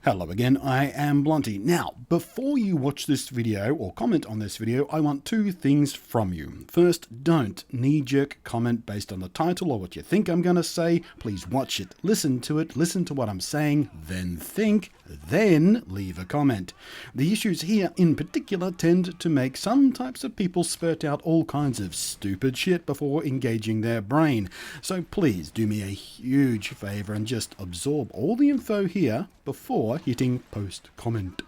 Hello again, I am Blunty. Now, before you watch this video or comment on this video, I want two things from you. First, don't knee-jerk comment based on the title or what you think I'm going to say. Please watch it, listen to what I'm saying, then think, then leave a comment. The issues here in particular tend to make some types of people spurt out all kinds of stupid shit before engaging their brain. So please do me a huge favor and just absorb all the info here before hitting post comment.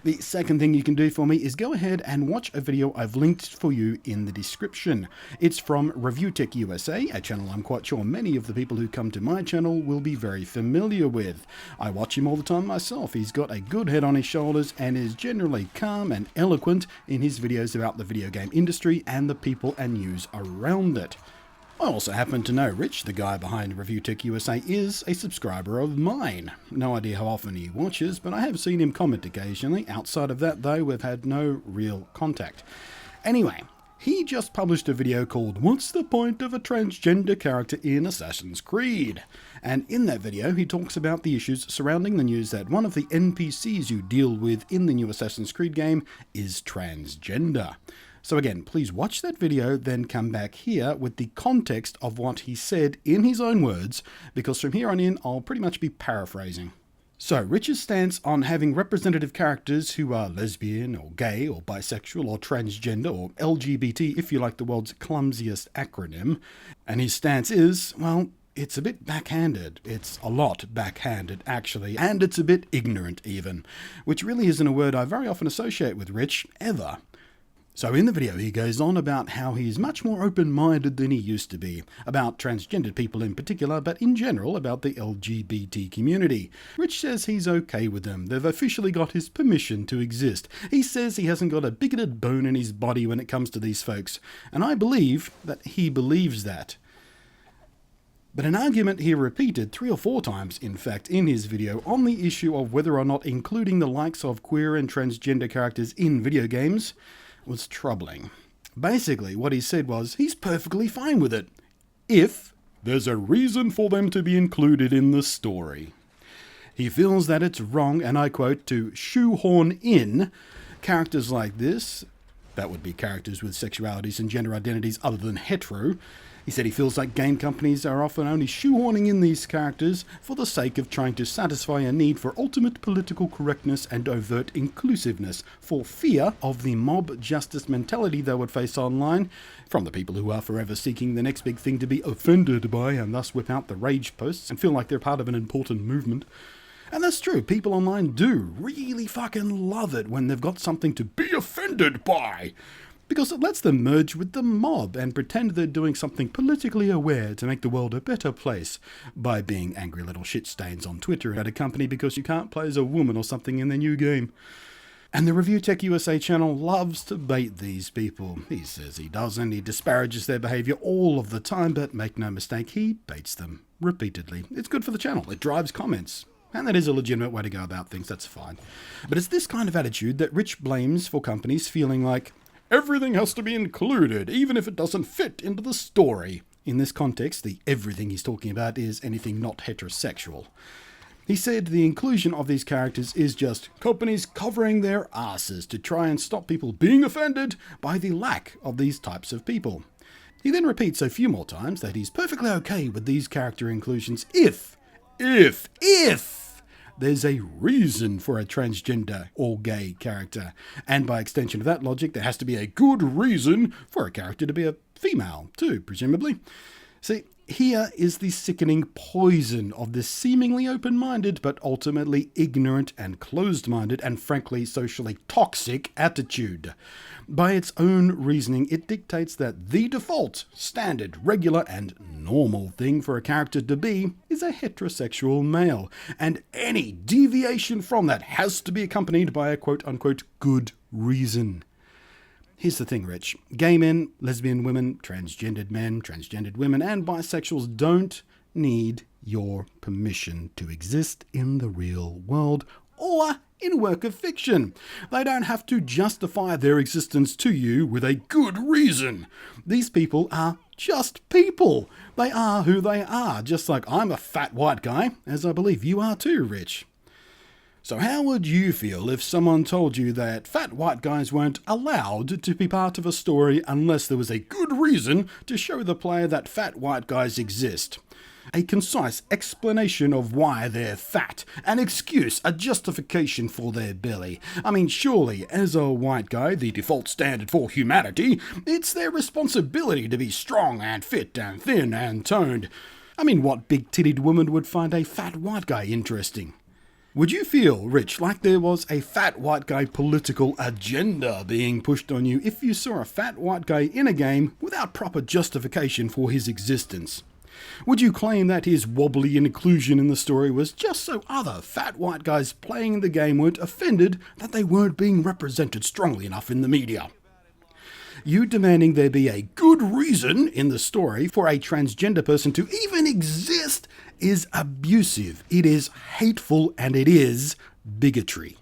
The second thing you can do for me is go ahead and watch a video I've linked for you in the description. It's from ReviewTechUSA, a channel I'm quite sure many of the people who come to my channel will be very familiar with. I watch him all the time myself. He's got a good head on his shoulders and is generally calm and eloquent in his videos about the video game industry and the people and news around it. I also happen to know Rich, the guy behind ReviewTechUSA, is a subscriber of mine. No idea how often he watches, but I have seen him comment occasionally. Outside of that, though, we've had no real contact. Anyway, he just published a video called "What's the Point of a Transgender Character in Assassin's Creed?" And in that video, he talks about the issues surrounding the news that one of the NPCs you deal with in the new Assassin's Creed game is transgender. So again, please watch that video, then come back here with the context of what he said in his own words, because from here on in, I'll pretty much be paraphrasing. So, Rich's stance on having representative characters who are lesbian, or gay, or bisexual, or transgender, or LGBT, if you like the world's clumsiest acronym, and his stance is, well, it's a bit backhanded. It's a lot backhanded, actually, and it's a bit ignorant even, which really isn't a word I very often associate with Rich, ever. So in the video he goes on about how he's much more open-minded than he used to be, about transgendered people in particular, but in general about the LGBT community. Rich says he's okay with them, they've officially got his permission to exist. He says he hasn't got a bigoted bone in his body when it comes to these folks, and I believe that he believes that. But an argument he repeated 3 or 4 times, in fact, in his video on the issue of whether or not including the likes of queer and transgender characters in video games was troubling. Basically, what he said was he's perfectly fine with it, if there's a reason for them to be included in the story. He feels that it's wrong, and I quote, to shoehorn in characters like this, that would be characters with sexualities and gender identities other than hetero. He said he feels like game companies are often only shoehorning in these characters for the sake of trying to satisfy a need for ultimate political correctness and overt inclusiveness, for fear of the mob justice mentality they would face online from the people who are forever seeking the next big thing to be offended by and thus whip out the rage posts and feel like they're part of an important movement. And that's true, people online do really fucking love it when they've got something to be offended by, because it lets them merge with the mob and pretend they're doing something politically aware to make the world a better place by being angry little shit stains on Twitter at a company because you can't play as a woman or something in their new game. And the ReviewTechUSA channel loves to bait these people. He says he doesn't, he disparages their behaviour all of the time, but make no mistake, he baits them repeatedly. It's good for the channel, it drives comments. And that is a legitimate way to go about things, that's fine. But it's this kind of attitude that Rich blames for companies feeling like everything has to be included, even if it doesn't fit into the story. In this context, the everything he's talking about is anything not heterosexual. He said the inclusion of these characters is just companies covering their asses to try and stop people being offended by the lack of these types of people. He then repeats a few more times that he's perfectly okay with these character inclusions if there's a reason for a transgender or gay character. And by extension of that logic, there has to be a good reason for a character to be a female too, presumably. See, here is the sickening poison of this seemingly open-minded but ultimately ignorant and closed-minded and frankly socially toxic attitude. By its own reasoning, it dictates that the default, standard, regular and normal thing for a character to be is a heterosexual male, and any deviation from that has to be accompanied by a quote-unquote good reason. Here's the thing, Rich. Gay men, lesbian women, transgendered men, transgendered women, and bisexuals don't need your permission to exist in the real world or in a work of fiction. They don't have to justify their existence to you with a good reason. These people are just people. They are who they are, just like I'm a fat white guy, as I believe you are too, Rich. So how would you feel if someone told you that fat white guys weren't allowed to be part of a story unless there was a good reason to show the player that fat white guys exist? A concise explanation of why they're fat, an excuse, a justification for their belly. I mean, surely, as a white guy, the default standard for humanity, it's their responsibility to be strong and fit and thin and toned. I mean, what big-titted woman would find a fat white guy interesting? Would you feel, Rich, like there was a fat white guy political agenda being pushed on you if you saw a fat white guy in a game without proper justification for his existence? Would you claim that his wobbly inclusion in the story was just so other fat white guys playing the game weren't offended that they weren't being represented strongly enough in the media? You demanding there be a good reason in the story for a transgender person to even exist is abusive, it is hateful, and it is bigotry.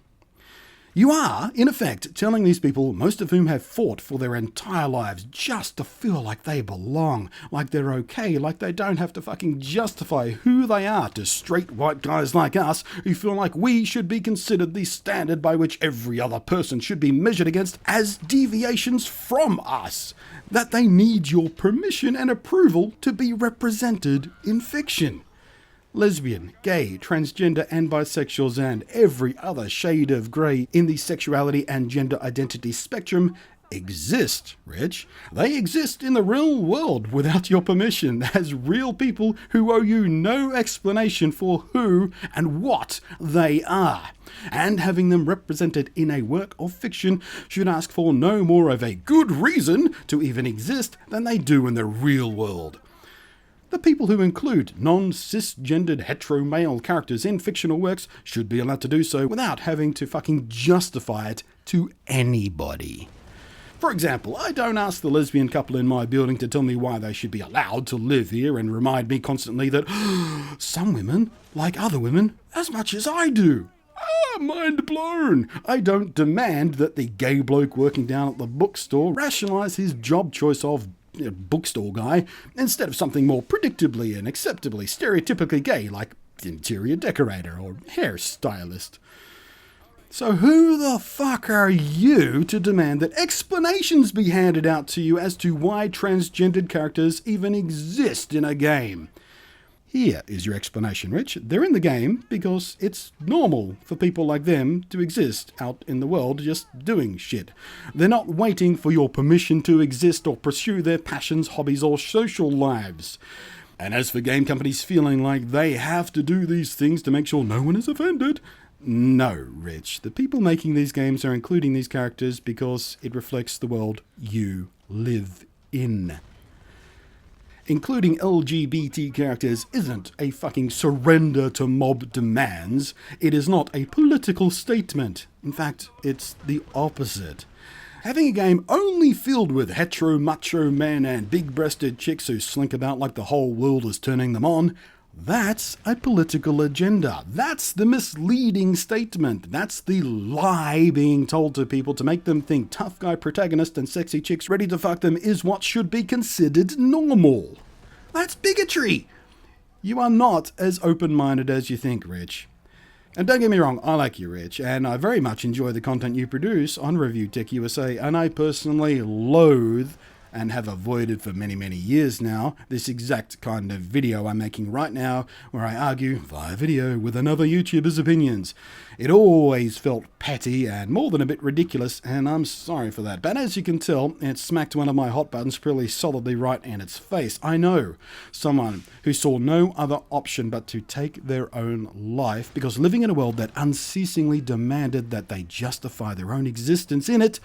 You are, in effect, telling these people, most of whom have fought for their entire lives just to feel like they belong, like they're okay, like they don't have to fucking justify who they are to straight white guys like us who feel like we should be considered the standard by which every other person should be measured against as deviations from us, that they need your permission and approval to be represented in fiction. Lesbian, gay, transgender and bisexuals and every other shade of grey in the sexuality and gender identity spectrum exist, Rich. They exist in the real world without your permission as real people who owe you no explanation for who and what they are. And having them represented in a work of fiction should ask for no more of a good reason to even exist than they do in the real world. The people who include non-cisgendered hetero male characters in fictional works should be allowed to do so without having to fucking justify it to anybody. For example, I don't ask the lesbian couple in my building to tell me why they should be allowed to live here and remind me constantly that some women like other women as much as I do. Mind blown. I don't demand that the gay bloke working down at the bookstore rationalise his job choice of bookstore guy instead of something more predictably and acceptably stereotypically gay like interior decorator or hairstylist. So who the fuck are you to demand that explanations be handed out to you as to why transgendered characters even exist in a game? Here is your explanation, Rich. They're in the game because it's normal for people like them to exist out in the world just doing shit. They're not waiting for your permission to exist or pursue their passions, hobbies, or social lives. And as for game companies feeling like they have to do these things to make sure no one is offended, no, Rich. The people making these games are including these characters because it reflects the world you live in. Including LGBT characters isn't a fucking surrender to mob demands. It is not a political statement. In fact, it's the opposite. Having a game only filled with hetero macho men and big-breasted chicks who slink about like the whole world is turning them on, that's a political agenda. That's the misleading statement. That's the lie being told to people to make them think tough guy protagonist and sexy chicks ready to fuck them is what should be considered normal. That's bigotry. You are not as open-minded as you think, Rich. And don't get me wrong, I like you, Rich, and I very much enjoy the content you produce on ReviewTechUSA, and I personally loathe and have avoided for many, many years now this exact kind of video I'm making right now, where I argue via video with another YouTuber's opinions. It always felt petty and more than a bit ridiculous, and I'm sorry for that. But as you can tell, it smacked one of my hot buttons pretty solidly right in its face. I know someone who saw no other option but to take their own life because living in a world that unceasingly demanded that they justify their own existence in it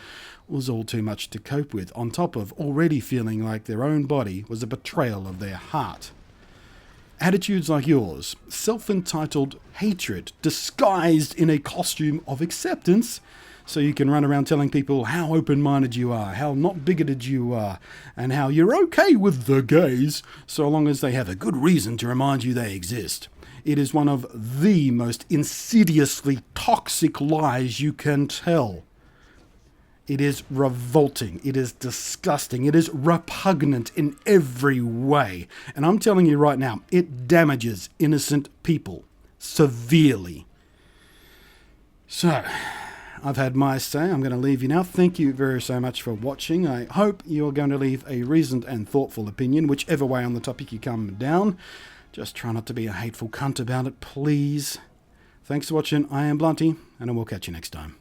was all too much to cope with, on top of already feeling like their own body was a betrayal of their heart. Attitudes like yours, self-entitled hatred disguised in a costume of acceptance, so you can run around telling people how open-minded you are, how not bigoted you are, and how you're okay with the gays, so long as they have a good reason to remind you they exist. It is one of the most insidiously toxic lies you can tell. It is revolting, it is disgusting, it is repugnant in every way. And I'm telling you right now, it damages innocent people severely. So, I've had my say. I'm going to leave you now. Thank you very so much for watching. I hope you're going to leave a reasoned and thoughtful opinion, whichever way on the topic you come down. Just try not to be a hateful cunt about it, please. Thanks for watching. I am Blunty, and I will catch you next time.